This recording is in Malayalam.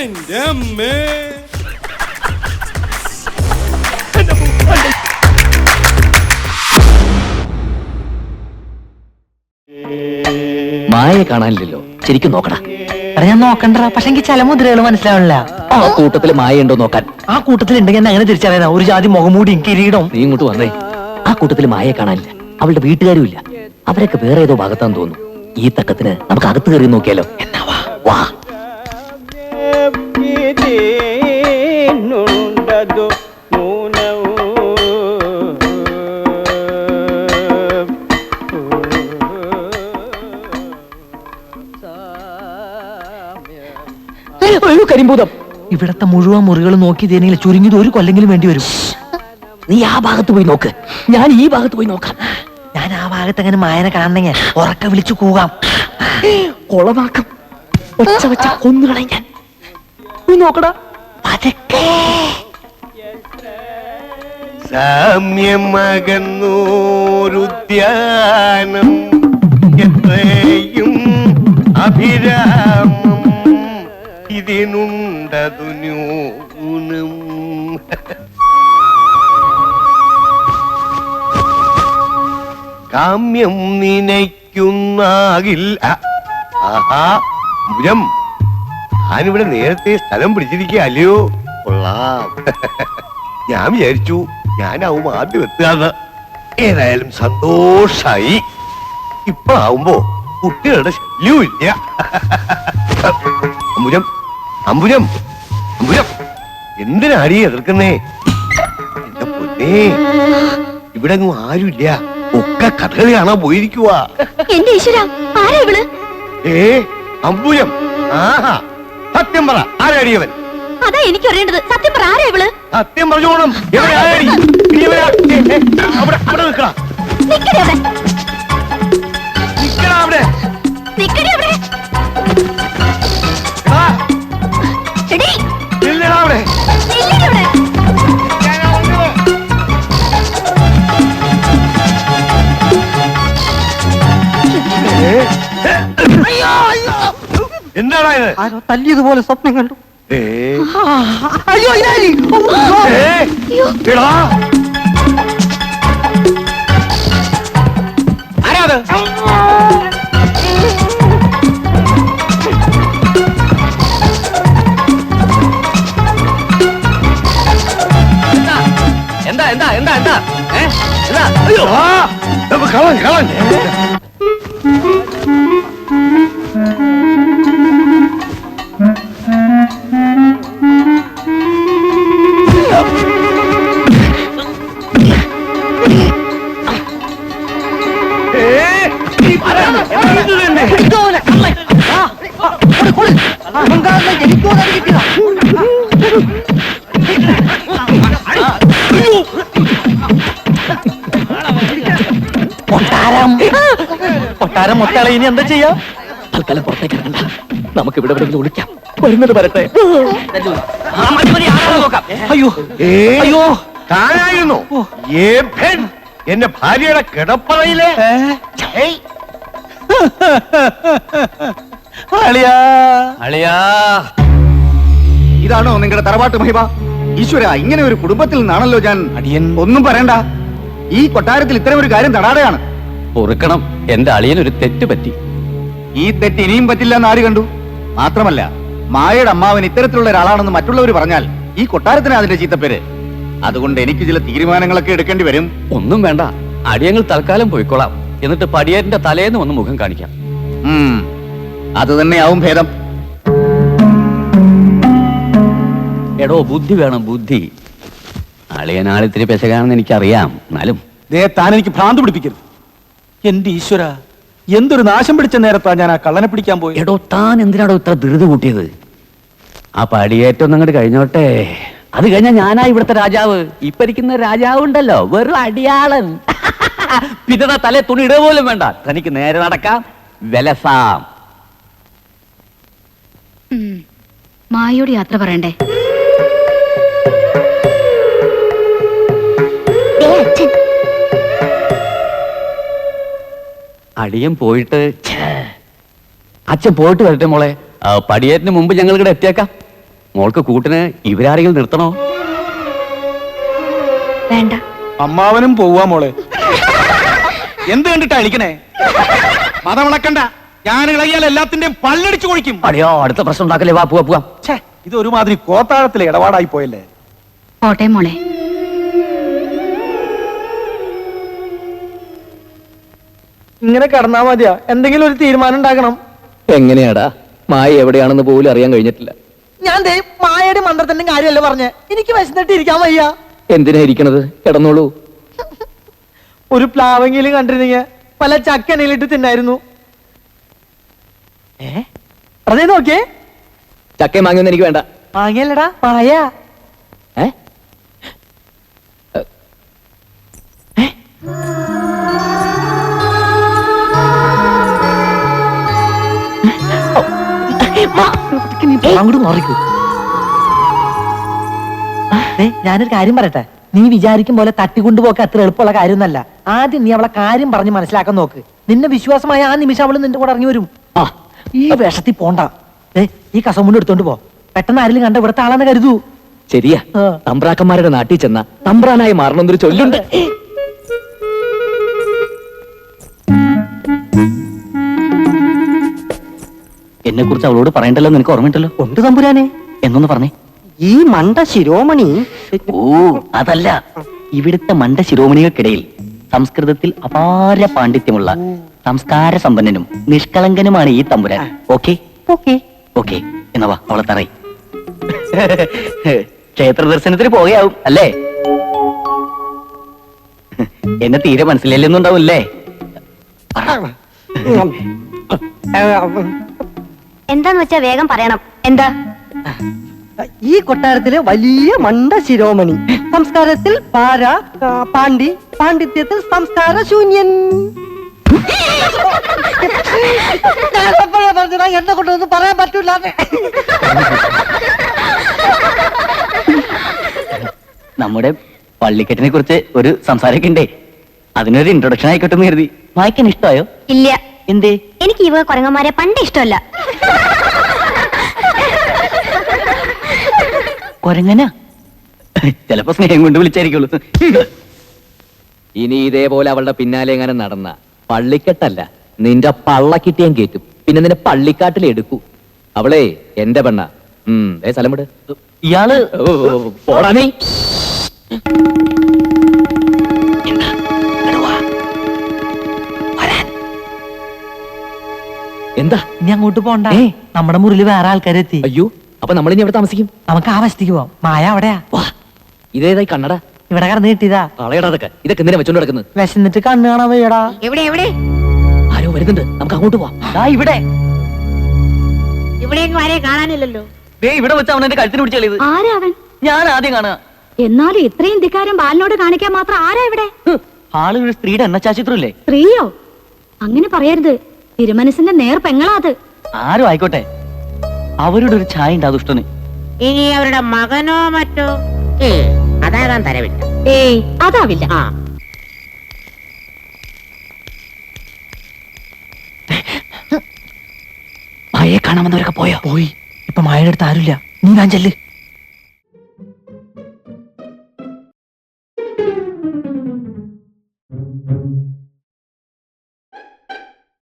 എന്റെ അമ്മേ. മായയെ കാണാനില്ലല്ലോ, ശരിക്കും നോക്കടാ. ഞാൻ നോക്കണ്ട, പക്ഷെ എനിക്ക് ചില മുദ്രകൾ മനസ്സിലാവില്ല. ആ കൂട്ടത്തില് മായ ഉണ്ടോ നോക്കാൻ. ആ കൂട്ടത്തിൽ ഉണ്ടെങ്കിൽ എന്നെ അങ്ങനെ തിരിച്ചറിയാനാ? ഒരു ജാതി മുഖംമൂടിയും കിരീടവും. നീ ഇങ്ങോട്ട് വന്നേ. ആ കൂട്ടത്തില് മായയെ കാണാനില്ല, അവളുടെ വീട്ടുകാരും ഇല്ല. അവരൊക്കെ വേറെ ഏതോ ഭാഗത്താന്ന് തോന്നുന്നു. ഈ തക്കത്തിന് നമുക്ക് അകത്ത് കയറി നോക്കിയാലോ? എന്നാ വാ വാ. കരിമ്പൂതം. ഇവിടത്തെ മുഴുവൻ മുറികൾ നോക്കി തേനെങ്കിൽ ചുരുങ്ങിയത് ഒരു കൊല്ലെങ്കിലും വേണ്ടി വരും. നീ ആ ഭാഗത്ത് പോയി നോക്ക്, ഞാൻ ഈ ഭാഗത്ത് പോയി നോക്കാം. ഞാൻ ആ ഭാഗത്ത് അങ്ങനെ മായനെ കാണണമെങ്കിൽ ഉറക്കെ വിളിച്ചു കൂകാം. കൊളമാക്കം ഒച്ച വച്ച കൊന്നുകളയും ഞാൻ. പോയി നോക്കടാ. സാമ്യമകന്നൂരുദ്യാനം എത്രയും അഭിരാമം ഇതിനുണ്ടതു ന്യൂനം. കാമ്യം നിനയ്ക്കുന്നാകിൽ. ആഹാ മുരം, ഞാനിവിടെ നേരത്തെ സ്ഥലം പിടിച്ചിരിക്കുക അല്ലയോ? കൊള്ളാം. ഞാൻ വിചാരിച്ചു ഞാനാവും ആദ്യം എത്തുകയെന്ന്. ഏതായാലും സന്തോഷായി. ഇപ്പോഴാവുമ്പോ കുട്ടികളുടെ ശല്യവും ഇല്ല. അമ്പുരം അമ്പുരം അമ്പുരം, എന്തിനാടി എതിർക്കുന്നേ? എന്റെ പൊന്നേ, ഇവിടെ ഒന്നും ആരുമില്ല, ഒക്കെ കഥകളി കാണാൻ പോയിരിക്കുക. എന്റെ ഈശ്വര, ആരാ ഇവള്? അമ്പുരം, ആഹാ, സത്യം പറ, ആരാടിയവൻ? അതാ എനിക്ക് അറിയേണ്ടത്. സത്യം പറ, ആരാ ഇവള്? സത്യം പറഞ്ഞോണം. അവിടെ നിൽക്കടാ, നിക്കടി അവിടെ. നിക്കടാ അവിടെ, നിക്കടി അവിടെ. എടീ, നില്ലടാ അവിടെ. നില്ലടി അവിടെ. എന്താടാ ഇത്? ആരോ തല്ലിയതുപോലെ സ്വപ്നം കണ്ടു. അയ്യോ, എടാ, ആരാത്? എന്താ എന്താ എന്താ എന്താ എന്താ? അയ്യോ, കളൻ കളൻ. കൊട്ടാരം മൊത്തളെ ഇനി എന്താ ചെയ്യാ? തൽക്കാലം പുറത്തേക്ക് ഇറങ്ങണ്ട, നമുക്ക് ഇവിടെ എവിടെയെങ്കിലും ഒളിക്കാം. വരുന്നത് വരട്ടെ. അയ്യോ അയ്യോ, താനായിരുന്നു എന്റെ ഭാര്യയുടെ കിടപ്പറയിലെ. ഇതാണോ നിങ്ങളുടെ തറവാട്ട് മഹിമ? ഈശ്വര, ഇങ്ങനെ ഒരു കുടുംബത്തിൽ നിന്നാണല്ലോ ഞാൻ. അടിയൻ ഒന്നും പറയണ്ട, ഈ കൊട്ടാരത്തിൽ ഇത്തരം ഒരു കാര്യം തടാടെയാണ്. പൊറുക്കണം, എന്റെ അളിയൻ ഒരു തെറ്റ് പറ്റി. ഈ തെറ്റ് ഇനിയും പറ്റില്ല എന്ന് ആര് കണ്ടു? മാത്രമല്ല, മായയുടെ അമ്മാവൻ ഇത്തരത്തിലുള്ള ഒരാളാണെന്ന് മറ്റുള്ളവർ പറഞ്ഞാൽ ഈ കൊട്ടാരത്തിന് അതിന്റെ ചീത്തപ്പേര്. അതുകൊണ്ട് എനിക്ക് ചില തീരുമാനങ്ങളൊക്കെ എടുക്കേണ്ടി വരും. ഒന്നും വേണ്ട, അടിയങ്ങൾ തൽക്കാലം പോയിക്കോളാം. എന്നിട്ട് പടിയേറിന്റെ തലേന്ന് വന്ന് മുഖം കാണിക്കാം. അത് തന്നെയാവും ഭേദം. എടോ, ബുദ്ധി വേണം, ബുദ്ധി. അളിയനാളിത്തിരി പെശകാണെന്ന് എനിക്കറിയാം, എന്നാലും താൻ എനിക്ക് ഭ്രാന്ത് പിടിപ്പിക്കരുത്. എന്റെ ഈശ്വര, എന്തൊരു നാശം പിടിച്ച നേരത്താ ഞാൻ ആ കള്ളനെ പിടിക്കാൻ പോയി. എടോ, താൻ എന്തിനാടോ ഇത്ര ധൃതി കൂട്ടിയത്? ആ പടിയേറ്റം അങ്ങോട്ട് കഴിഞ്ഞോട്ടെ, അത് കഴിഞ്ഞാൽ ഞാനാ ഇവിടുത്തെ രാജാവ്. ഇരിക്കുന്ന രാജാവ് ഉണ്ടല്ലോ, വെറും അടിയാളൻ. പിന്നെ തലേ തുണി ഇടുക പോലും വേണ്ട, തനിക്ക് നേരെ നടക്കാം, വിലസാം. മായയോട് യാത്ര പറയണ്ടേ? അടിയൻ പോയിട്ട് അച്ഛൻ പോയിട്ട് വരട്ടെ മോളെ. പടിയേറ്റിന് മുമ്പ് ഞങ്ങൾ ഇവിടെ എത്തിയേക്കാം. മോൾക്ക് കൂട്ടിന് ഇവരാരെങ്കിലും നിർത്തണോ? വേണ്ട. അമ്മാവനും പോവാ മോളെ. എന്ത് കണ്ടിട്ടാ അളിക്കണേ? മതമിളക്കണ്ട, ഞാൻ ഇളകിയാൽ എല്ലാത്തിന്റെയും പല്ലടിച്ചു കൊഴിക്കും. അടിയോ, അടുത്ത പ്രശ്നം ഉണ്ടാക്കല്ലേ. വാ പോവാ പോവാം. ഛേ, ഇത് ഒരുമാതിരി കോത്താഴത്തിലെ ഇടപാടായി പോയല്ലേ. പോട്ടെ മോളെ. ഇങ്ങനെ കിടന്നാ മതിയാ? എന്തെങ്കിലും ഒരു തീരുമാനം ഉണ്ടാക്കണം. എങ്ങനെയാടാ മായ എവിടെയാണെന്ന് പോലും അറിയാൻ കഴിഞ്ഞിട്ടില്ല. ഞാൻ ദേ മായയുടെ മന്ത്രത്തിന്റെ കാര്യമല്ല പറഞ്ഞേ. എനിക്ക് വിശന്നിട്ട് ഇരിക്കാൻ വയ്യ. എന്തിനാ ഇരിക്കണത്? കിടന്നോളൂ. ഒരു പ്ലാവെങ്കിലും കണ്ടിരുന്നെങ്കിൽ പല ചക്കനയിലിട്ട് തിന്നായിരുന്നു. അതേ നോക്കിയേ. ചക്കയും വാങ്ങിയൊന്നും എനിക്ക് വേണ്ട. മാങ്ങയല്ലടാ, മായ. ഏ? അങ്ങോട്ട് മാറിക്കൂ. ഞാനൊരു കാര്യം പറയട്ടെ. നീ വിചാരിക്കും പോലെ തട്ടിക്കൊണ്ടുപോക്ക് അത്ര എളുപ്പമുള്ള കാര്യമൊന്നല്ല. ആദ്യം നീ അവളെ കാര്യം പറഞ്ഞ് മനസ്സിലാക്കാൻ നോക്ക്. നിന്നെ വിശ്വാസമായ ആ നിമിഷം അവള് നിന്റെ കൂടെ ഇറങ്ങി വരും. ഈ വേഷത്തിൽ പോണ്ട. ഈ കസമുണ്ട് എടുത്തോണ്ട് പോ. പെട്ടെന്ന് ആരെങ്കിലും കണ്ട ഇവിടുത്തെ ആളാന്ന് കരുതൂ. ശരിയാ, തമ്പ്രാക്കന്മാരുടെ നാട്ടിൽ ചെന്ന തമ്പ്രാനായി മാറണമെന്നൊരു ചൊല്ലുണ്ട്. എന്നെ കുറിച്ച് അവളോട് പറയണ്ടല്ലോ, നിനക്ക് ഓർമ്മയുണ്ടല്ലോ. ഉണ്ട് തമ്പുരാനെ. എന്നൊന്ന് പറഞ്ഞേ. ഈ മണ്ട ശിരോമണി. ഓ, അതല്ല, ഇവിടുത്തെ മണ്ട ശിരോമണികൾക്കിടയിൽ സംസ്കൃതത്തിൽ അപാര പാണ്ഡിത്യമുള്ള സംസ്കാര സമ്പന്നനും നിഷ്കളങ്കനുമാണ് ഈ തമ്പുരാൻ. ഓക്കെ ഓക്കെ, എന്നാ വാ, അവളെ തറയി. ക്ഷേത്ര ദർശനത്തിന് പോവുകയാവും അല്ലേ? എന്നെ തീരെ മനസ്സിലല്ലെന്നുണ്ടാവൂല്ലേ? എന്താന്ന് വെച്ചാ വേഗം പറയണം. എന്താ? ഈ കൊട്ടാരത്തിലെ വലിയ മണ്ട ശിരോമണി. സംസ്കാരത്തിൽ പാര, പാണ്ഡിത്യത്തിൽ സംസ്കാര ശൂന്യൻ. എന്നെ കൊണ്ടൊന്നും പറയാൻ പറ്റൂല. നമ്മുടെ പള്ളിക്കെട്ടിനെ കുറിച്ച് ഒരു സംസാരമൊക്കെ ഉണ്ടേ. അതിനൊരു ഇൻട്രൊഡക്ഷൻ ആയിക്കോട്ടെ എന്ന് കരുതി. വായിക്കാൻ ഇഷ്ടമായോ? ഇല്ല. എന്തേ? എനിക്ക് ഇവ കുരങ്ങന്മാരെ പണ്ട് ഇഷ്ടമല്ല. കൊരങ്ങനാ? ചിലപ്പോ സ്നേഹം കൊണ്ട് വിളിച്ചായിരിക്കുള്ളൂ. ഇനി ഇതേപോലെ അവളുടെ പിന്നാലെ എങ്ങനെ നടന്ന പള്ളിക്കെട്ടല്ല, നിന്റെ പള്ളക്കിട്ടിയാൻ കേറ്റും. പിന്നെ നിന്നെ പള്ളിക്കാട്ടിൽ എടുക്കൂ. അവളെ എന്റെ പെണ്ണ. സ്ഥലം വിട്. ഇയാള് പോടാ നീ. എന്താ? ഇനി അങ്ങോട്ട് പോണ്ട. ഏ? നമ്മുടെ മുറിയിൽ വേറെ ആൾക്കാരെത്തി. അയ്യോ, അപ്പൊ നമ്മളിനി എവിടെ താമസിക്കും? നമുക്ക് ആ വശത്തേക്ക് പോവാം. മായ അവിടെയാ. വാ, ഇതേതായി കണ്ണട ഇവിടെ കടന്ന് കിട്ടിയതാ. കളയടാ. ഇതൊക്കെ എന്തിനാ വെച്ചോണ്ട് കിടക്കുന്നത്? വിശന്നിട്ട് കണ്ണ് കാണാൻ വയ്യടാ. എവിടെ എവിടെ ആരോ വരുന്നുണ്ട്, നമുക്ക് അങ്ങോട്ട് പോവാം. ഇവിടെ ഇവിടെയൊന്നും ആരെയും കാണാനില്ലല്ലോ. ഇവിടെ വെച്ച് അവൻ എന്റെ കഴുത്തിന് പിടിച്ചു കളിയത്. ആരാ അവൻ? ഞാൻ ആദ്യം കാണുക. എന്നാലും ഇത്രയും ധിക്കാരം ബാലിനോട് കാണിക്കാൻ മാത്രം ആരാ ഇവിടെ? ആള് ഒരു സ്ത്രീയുടെ എണ്ണച്ചാച്ചിത്രല്ലേ? സ്ത്രീയോ? അങ്ങനെ പറയരുത്. തിരുമനസിന്റെ നേർ പെങ്ങളാ അത്. ആരും ആയിക്കോട്ടെ, അവരുടെ ഒരു ഛായ ഉണ്ട് ആ ദുഷ്ടന്. ഇനി അവരുടെ മകനോ മറ്റോ അതാകാൻ തരവില്ല. ഏയ്, അതാവില്ല. മായയെ കാണാമെന്നവരൊക്കെ പോയോ? പോയി. ഇപ്പൊ മായയുടെ അടുത്ത് ആരുമില്ല. നീ ഞാൻ ചെല്ല്.